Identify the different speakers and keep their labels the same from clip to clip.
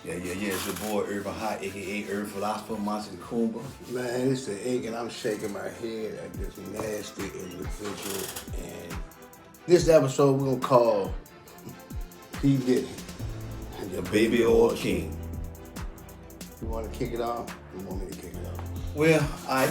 Speaker 1: Yeah. It's your boy Irvin Hot, aka Irvin Philosopher, Monster the Kumba.
Speaker 2: Man, it's the ink and I'm shaking my head at this nasty individual. And this episode we're gonna call P. Diddy.
Speaker 1: The baby oil king.
Speaker 2: You wanna kick it off? You want me to kick it off?
Speaker 1: Well, I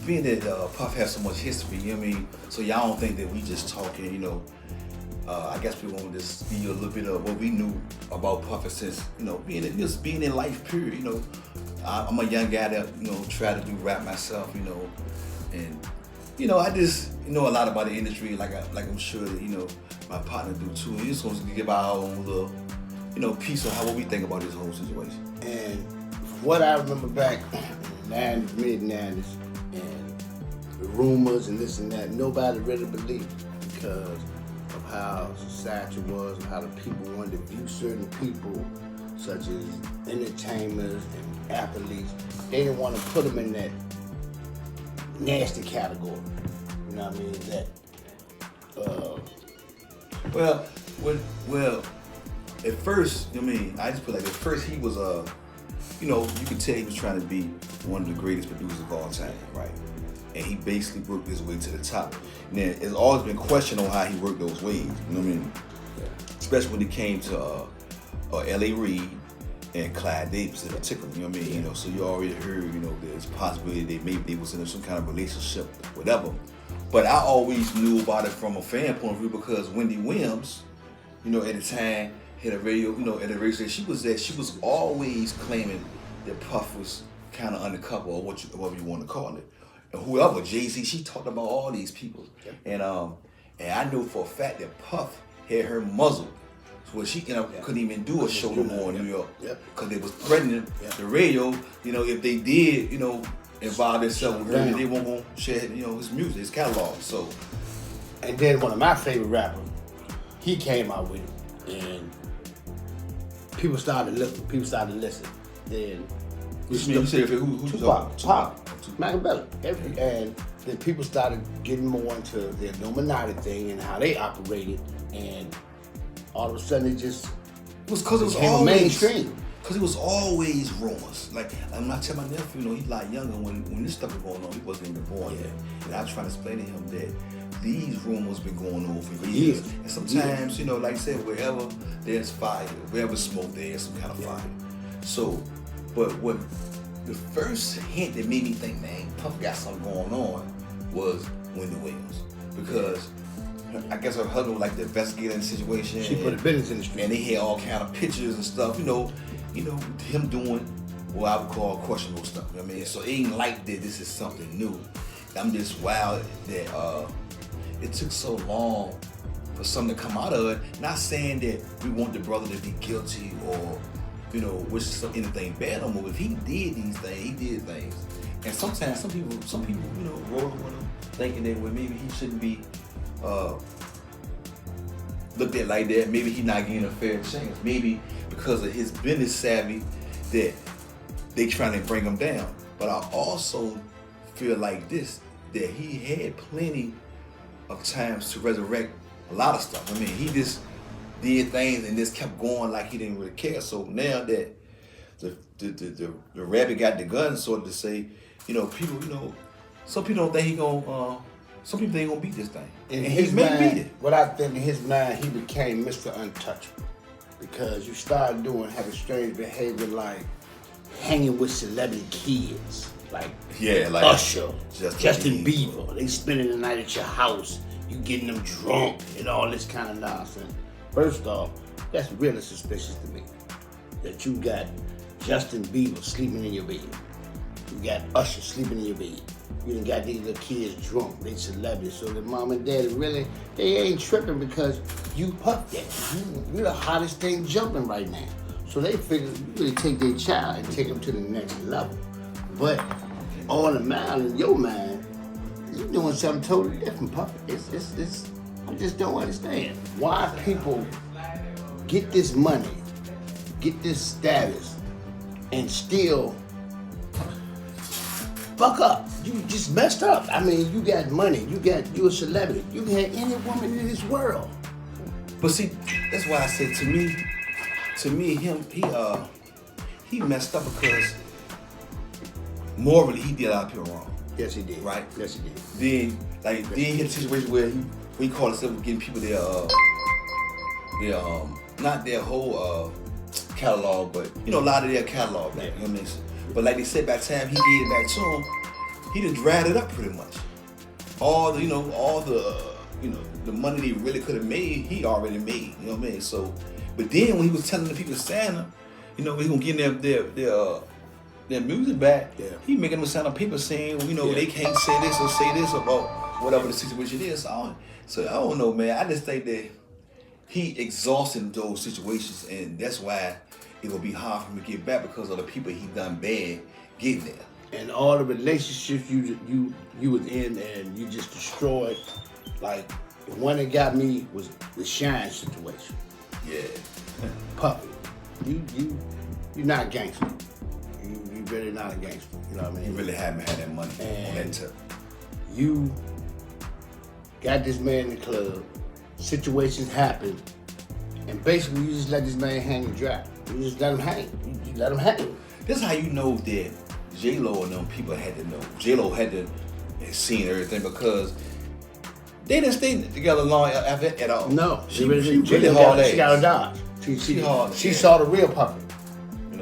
Speaker 1: being that Puff has so much history, you know what I mean? So y'all don't think that we just talking, you know. I guess we want to just be a little bit of what we knew about Puff since, you know, being in life, period, you know. I'm a young guy that, you know, try to do rap myself, you know, and, you know, I just know a lot about the industry, like I'm sure that, you know, my partner do too. And just going to give our own little, you know, piece of what we think about this whole situation.
Speaker 2: And what I remember back in the 90s, mid-90s, and the rumors and this and that, nobody really believed it because of how society was, how the people wanted to view certain people, such as entertainers and athletes. They didn't want to put them in that nasty category. You know what I mean?
Speaker 1: Well, at first, I mean, I just feel like at first he was you know, you could tell he was trying to be one of the greatest producers of all time, right? And he basically worked his way to the top. Now, there's always been question on how he worked those ways, you know what I mean? Yeah. Especially when it came to L.A. Reid and Clyde Davis in particular, you know what I mean? You know, so you already heard, you know, there's a possibility that maybe they was in some kind of relationship, whatever. But I always knew about it from a fan point of view because Wendy Williams, you know, at the time, had a radio, you know, at the radio station, she was always claiming that Puff was kind of undercover or whatever you want to call it. And whoever, Jay-Z, she talked about all these people. Yep. And I know for a fact that Puff had her muzzled. So she couldn't even do a show no more in New York. Because they was threatening the radio, you know, if they did, you know, involve themselves with her, they weren't going to share, you know, his music, his catalog. So.
Speaker 2: And then one of my favorite rappers, he came out with it. And people started listening. Then
Speaker 1: you said who
Speaker 2: Tupac, Machiavelli. And then people started getting more into the Illuminati thing and how they operated, and all of a sudden it just
Speaker 1: was because it was
Speaker 2: always mainstream.
Speaker 1: Because it was always rumors. Like I'm not telling my nephew, you know, he's a lot younger when this stuff was going on. He wasn't even born yet, and I was trying to explain to him that these rumors been going on for years. And sometimes, you know, like I said, wherever there's fire, wherever smoke, there's some kind of fire. So, but what the first hint that made me think, man, Puff got something going on was Wendy Williams. Because I guess her husband was like the investigator in the situation.
Speaker 2: She put a business in the street.
Speaker 1: And they had all kind of pictures and stuff, you know, him doing what I would call questionable stuff. You know what I mean? So it ain't like that this is something new. I'm just wild that it took so long for something to come out of it. Not saying that we want the brother to be guilty or, you know, wish anything bad on him. If he did these things, he did things. And sometimes some people, you know, rolling with him, thinking that well, maybe he shouldn't be looked at like that. Maybe he's not getting a fair chance. Maybe because of his business savvy that they trying to bring him down. But I also feel like this, that he had plenty of times to resurrect a lot of stuff. I mean, he just did things and just kept going like he didn't really care. So now that the rabbit got the gun, sort of to say, you know, people, you know, some people don't think he gonna, some people think he gonna beat this thing.
Speaker 2: In his mind, what I think in his mind, he became Mr. Untouchable because you started having strange behavior like hanging with celebrity kids. Like Usher, Justin Bieber, they spending the night at your house, you getting them drunk and all this kind of nonsense. First off, that's really suspicious to me. That you got Justin Bieber sleeping in your bed. You got Usher sleeping in your bed. You done got these little kids drunk, they celebrities. So the mom and daddy really, they ain't tripping because you Puff that. You're the hottest thing jumping right now. So they figure you really take their child and take them to the next level. But all the mind in your mind, you're doing something totally different, Puff. It's I just don't understand why people get this money, get this status, and still fuck up. You just messed up. I mean, you got money, you're a celebrity. You can have any woman in this world.
Speaker 1: But see, that's why I said to me, he messed up because morally he did a lot of people wrong.
Speaker 2: Yes, he did.
Speaker 1: Right?
Speaker 2: Yes, he did.
Speaker 1: Then he had a situation where he called himself getting people their not their whole catalog, but a lot of their catalog back. You know what I mean? But like they said, by the time he gave it back to him, he done dried it up pretty much. All the the money they really could have made, he already made. You know what I mean? So, but then when he was telling the people to sign him, he gonna get their music back.
Speaker 2: Yeah.
Speaker 1: He making them sign a paper saying, they can't say this or say this about whatever the situation is. So I don't know, man. I just think that he exhausted those situations, and that's why it will be hard for him to get back because of the people he done bad getting there.
Speaker 2: And all the relationships you was in and you just destroyed. Like the one that got me was the Shine situation.
Speaker 1: Yeah.
Speaker 2: Puppy, you're not a gangster. You really not a gangster. You know what I mean?
Speaker 1: You really haven't had that money on that tip.
Speaker 2: You got this man in the club. Situations happen, and basically you just let this man hang and dry. You just let him hang. You let him hang.
Speaker 1: This is how you know that J-Lo and them people had to know. J-Lo had to have seen everything because they didn't stay together long at all.
Speaker 2: No,
Speaker 1: she really hard ass.
Speaker 2: She got a dodge. She saw the real puppy.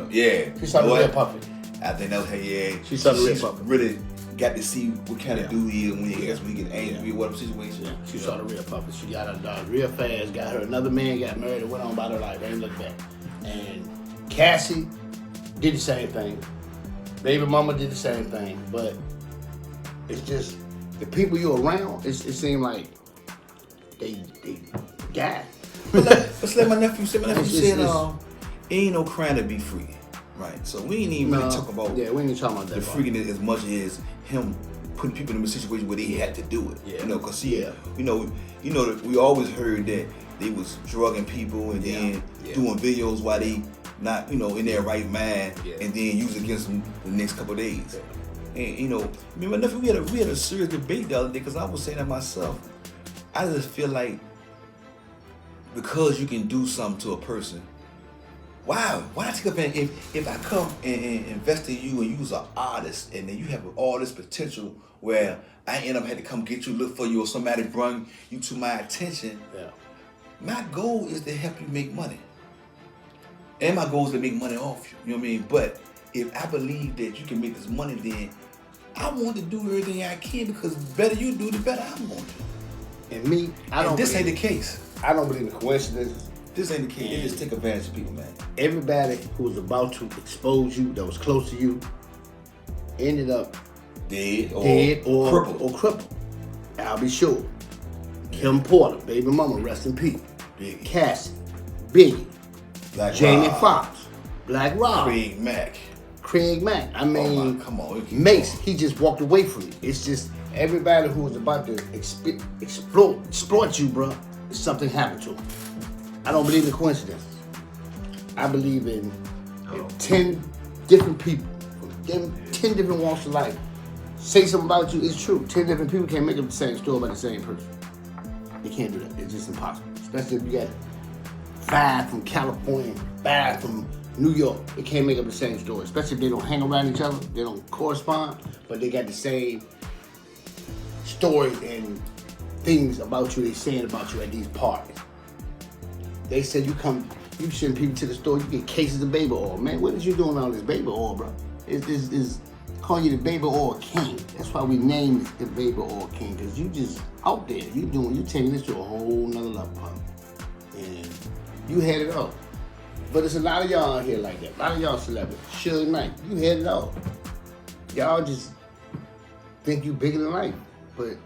Speaker 1: Yeah.
Speaker 2: She saw the real puppy.
Speaker 1: I think that was her. Yeah.
Speaker 2: She saw the real puppy.
Speaker 1: Really got to see what kind of dude he is when he get angry or whatever situation.
Speaker 2: Yeah. She saw the real puppy. She got her dodge real fast. Got her another man. Got married and went on about her life. Ain't looked back. And Cassie did the same thing. Baby mama did the same thing. But it's just the people you're around. It seemed like they died.
Speaker 1: Let's let my nephew say. My nephew said, ain't no crime to be free. Right. So we ain't even really talk about
Speaker 2: we ain't even talking about that.
Speaker 1: The freaking as much as him putting people in a situation where they had to do it.
Speaker 2: Yeah.
Speaker 1: Because we always heard that they was drugging people and then doing videos while they not, in their right mind, and then use it against them the next couple of days. And me and my nephew, we had a serious debate the other day because I was saying that myself. I just feel like because you can do something to a person, why take up if I come and invest in you and you was an artist and then you have all this potential where I end up had to come get you, look for you, or somebody bring you to my attention.
Speaker 2: Yeah.
Speaker 1: My goal is to help you make money. And my goal is to make money off you. You know what I mean? But if I believe that you can make this money, then I want to do everything I can because the better you do, the better I'm going to.
Speaker 2: And me,
Speaker 1: this ain't the case.
Speaker 2: I don't believe in coincidences.
Speaker 1: This ain't the case. They just take advantage of people, man.
Speaker 2: Everybody who was about to expose you, that was close to you, ended up
Speaker 1: dead
Speaker 2: or crippled. I'll be sure. Kim Porter, baby mama, rest in peace.
Speaker 1: Biggie.
Speaker 2: Cassie, Biggie, Jamie
Speaker 1: Rob.
Speaker 2: Foxx, Black Rob,
Speaker 1: Craig Mack.
Speaker 2: I mean,
Speaker 1: come on.
Speaker 2: Mace. He just walked away from you. It's just everybody who was about to exploit you, bro. Something happened to him. I don't believe in coincidences. I believe in 10 different people from 10 different walks of life. Say something about you, it's true. 10 different people can't make up the same story about the same person. They can't do that. It's just impossible. Especially if you got 5 from California, 5 from New York. They can't make up the same story. Especially if they don't hang around each other, they don't correspond, but they got the same story and things about you they saying about you at these parties. They said you send people to the store, you get cases of baby oil. Man, what is you doing all this baby oil, bro? It's calling you the baby oil king. That's why we named it the baby oil king, because you just out there. You taking this to a whole nother level, pop. And you had it all. But there's a lot of y'all out here like that. A lot of y'all celebrities. Suge Knight, you had it all. Y'all just think you bigger than life. But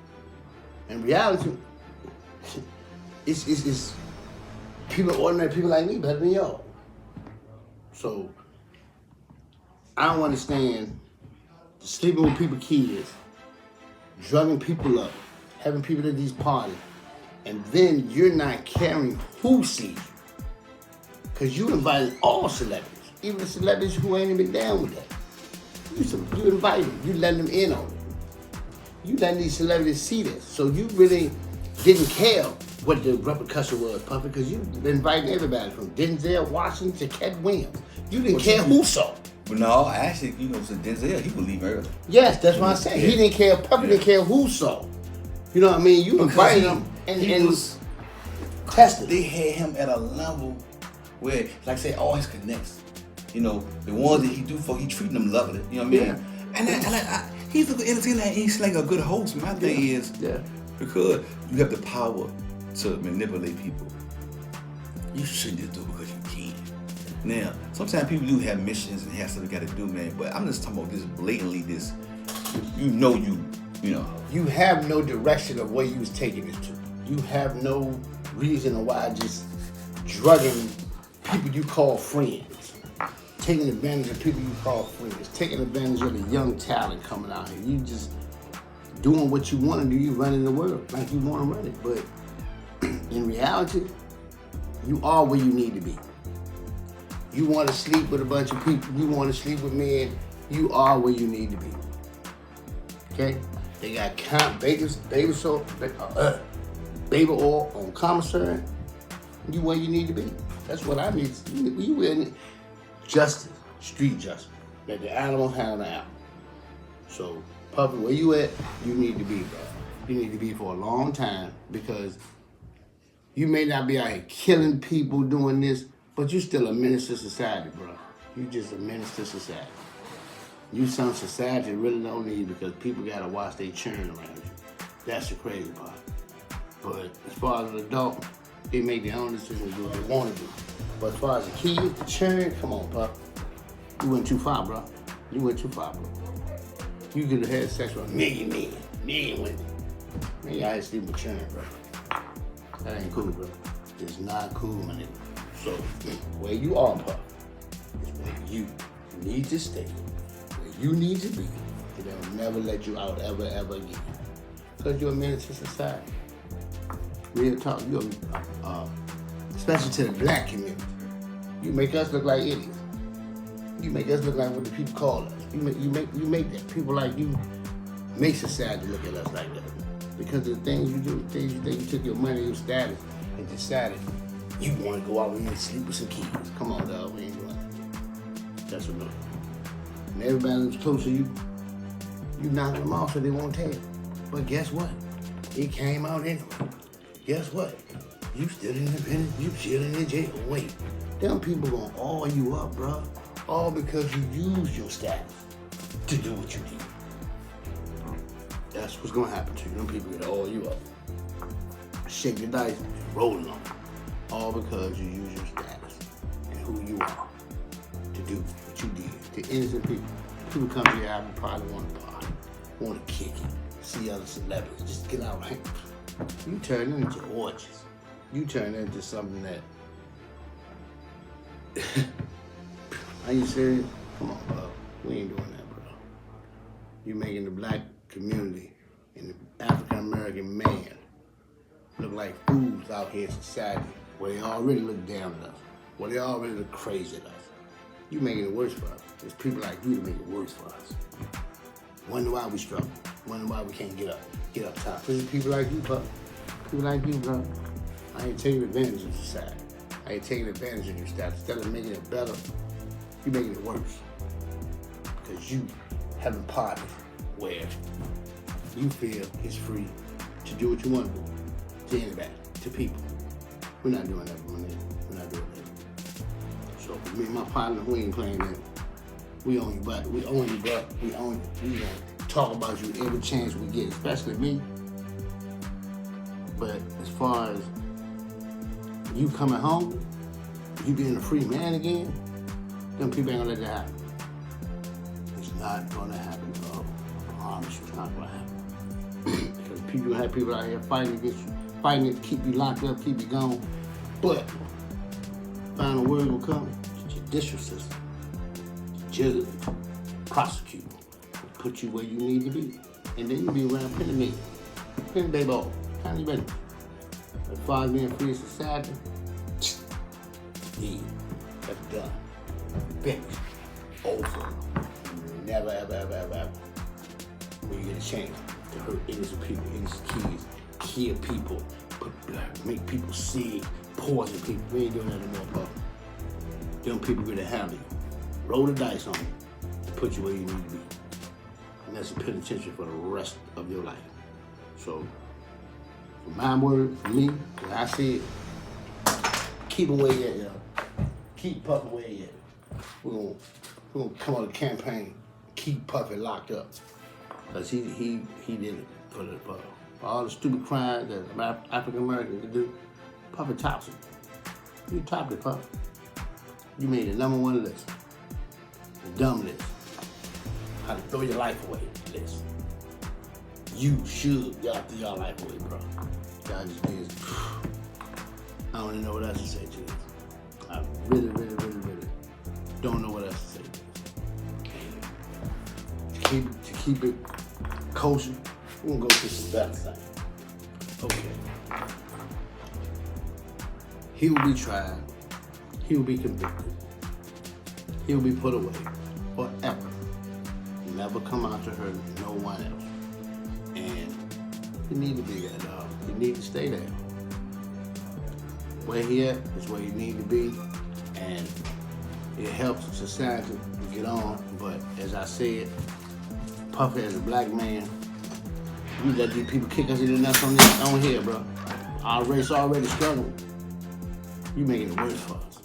Speaker 2: in reality, it's ordinary people like me better than y'all. So I don't understand sleeping with people's kids, drugging people up, having people at these parties, and then you're not caring who sees you. Because you invited all celebrities, even the celebrities who ain't even down with that. You invite them, you letting them in on it. You letting these celebrities see this. So you really didn't care what the repercussion was, Puffy, because you've been inviting everybody from Denzel Washington to Cat Williams. You didn't care who saw.
Speaker 1: But no, actually, you know, so Denzel, he would leave early.
Speaker 2: Yes, that's what I'm saying. He didn't care. Puffy didn't care who saw. You know what I mean? You invited him and
Speaker 1: was
Speaker 2: tested.
Speaker 1: They had him at a level where, like I say, all his connects. You know, the ones that he do for, he treating them lovely. You know what I mean?
Speaker 2: Yeah.
Speaker 1: And he's a good entertainer. And he's like a good host. My thing is, because you have the power to manipulate people, you shouldn't just do it because you can. Now, sometimes people do have missions and have stuff they got to do, man. But I'm just talking about this blatantly. This, you know.
Speaker 2: You have no direction of where you was taking this to. You have no reason why just drugging people you call friends, taking advantage of people you call friends, taking advantage of the young talent coming out here. You just doing what you want to do. You running the world like you want to run it. But in reality, you are where you need to be. You want to sleep with a bunch of people. You want to sleep with men. You are where you need to be. Okay? They got baby oil on commissary. You where you need to be. That's what I need. You in justice, street justice. Let the animal handle the animal. So, Puppy, where you at? You need to be, bro. You need to be for a long time because you may not be out here killing people doing this, but you still a menace to society, bro. You just a menace to society. You some society really don't need because people gotta watch their churn around you. That's the crazy part. But as far as an adult, they make their own decisions, do what they want to do. But as far as a kid, the churn, come on, Pup. You went too far, bro. You went too far, bro. You could have had sex with a million women. Man, y'all had sleep with churn, bro. That ain't cool, bro. It's not cool, my nigga. So, where you are, Pup, is where you need to stay. You need to be, and they'll never let you out ever again. Because you're a menace to society. Real talk, you're, especially to the black community. You make us look like idiots. You make us look like what the people call us. You make that people like you make society look at us like that. Because of the things you do, the things you think you took your money, your status, and decided you want to go out and sleep with some kids. Come on, dog, we ain't doing that. That's what we're. And everybody that's close to you, you knock them off so they won't tell you. But guess what? It came out anyway. Guess what? You still independent, you still in the jail. Wait, them people gonna all you up, bro. All because you used your status to do what you did. That's what's gonna happen to you. Them people gonna all you up. Shake the dice, rolling on them. All because you use your status and who you are to do what you did. To innocent people. People come to your house probably want to party, want to kick it, see other celebrities, just get out right. You turn into orgies. You turn into something that. Are you serious? Come on, bro. We ain't doing that, bro. You making the black community and the African American man look like fools out here in society where they already look down at us, where they already look crazy at us. You making it worse for us. There's people like you to make it worse for us. Wonder why we struggle. Wonder why we can't get up top. Because people like you, pup. People like you, bro. I ain't taking advantage of society. I ain't taking advantage of your status. Instead of making it better, you're making it worse. Because you having parties where you feel it's free to do what you want to do. To anybody, to people. We're not doing that, my nigga. We're not doing that. So me and my partner, we ain't playing that. We own you, but we own you, bro. We own you. We gonna talk about you every chance we get, especially me. But as far as you coming home, you being a free man again, them people ain't gonna let that happen. It's not gonna happen, bro. I promise you, it's not gonna happen. Because people have people out here fighting against you, fighting to keep you locked up, keep you gone. But final word will come. The judicial system, the judge, prosecutor, will put you where you need to be. And then you'll be around penny me. Penny baby ball. How you ready? As far as being free in society, yeah, that's done. Finished. Over. Never, ever will you get a chance to hurt innocent people, innocent kids, kill people, put make people sick, poison people. We ain't doing that anymore, Puff. Them people gonna handle you. Roll the dice on you and put you where you need to be. And that's a penitentiary for the rest of your life. So, for my word, for me, as I see it, keep him where he at, y'all. Keep Puffy where he at. We're gonna come on the campaign, keep Puffy locked up. Because he did it for all the stupid crimes that African Americans can do. Puffy tops it. You topped it, Puffy. You made the #1 list. The dumb list. How to throw your life away list. You should y'all throw your life away, bro. Y'all just did. I don't even know what else to say to this. I really don't know what else to say to this. To keep it kosher, we're gonna go to some better things. Okay. He will be tried. He will be convicted. He will be put away forever. Never come out to hurt no one else. And he need to be that dog. He need to stay there. Where he at is where he need to be. And it helps society to get on. But as I said, Puffy as a black man, we let these people kick us in the nuts on here, bro. Our race already struggled. You making it worse for us.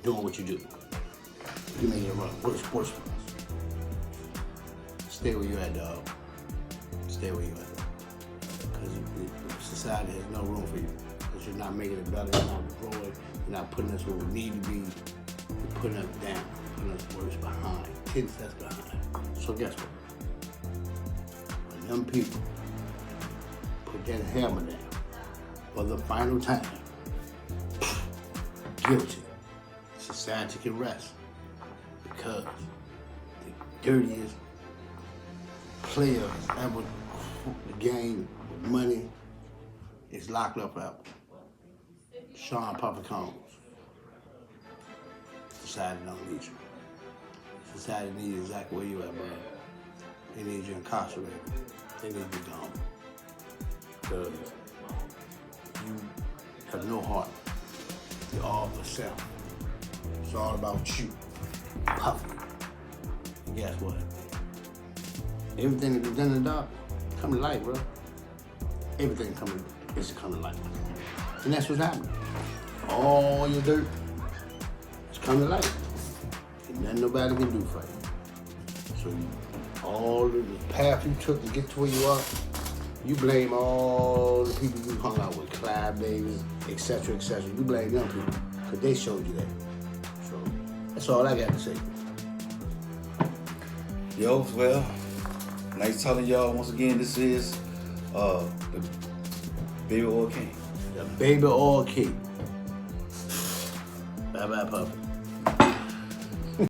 Speaker 2: Doing what you do. You making it worse for us. Stay where you at, dog. Stay where you at. Because society has no room for you. Because you're not making it better, you're not growing, you're not putting us where we need to be. You're putting us down, putting us worse behind, 10 steps behind. So guess what? When them people put that hammer down for the final time, guilty, society can rest. Because the dirtiest player ever the game with money is locked up out. Sean Puffy Combs. Society don't need you. Society needs you exactly where you at, bro. They need you incarcerated. They need you gone. Because you have no heart. You're all for self. It's all about you. Puffy. And guess what? Everything that was done in the dark, come to light, bro. Everything is coming to light. And that's what's happening. All your dirt is coming to light. And nothing nobody can do for you. So all the path you took to get to where you are, you blame all the people you hung out with, Clyde Davis, etc., etc. You blame them people, because they showed you that. So that's all I got to say.
Speaker 1: Yo, well, nice talking to y'all once again. This is the Baby Oil King.
Speaker 2: The Baby Oil King. Bye-bye, Puffy.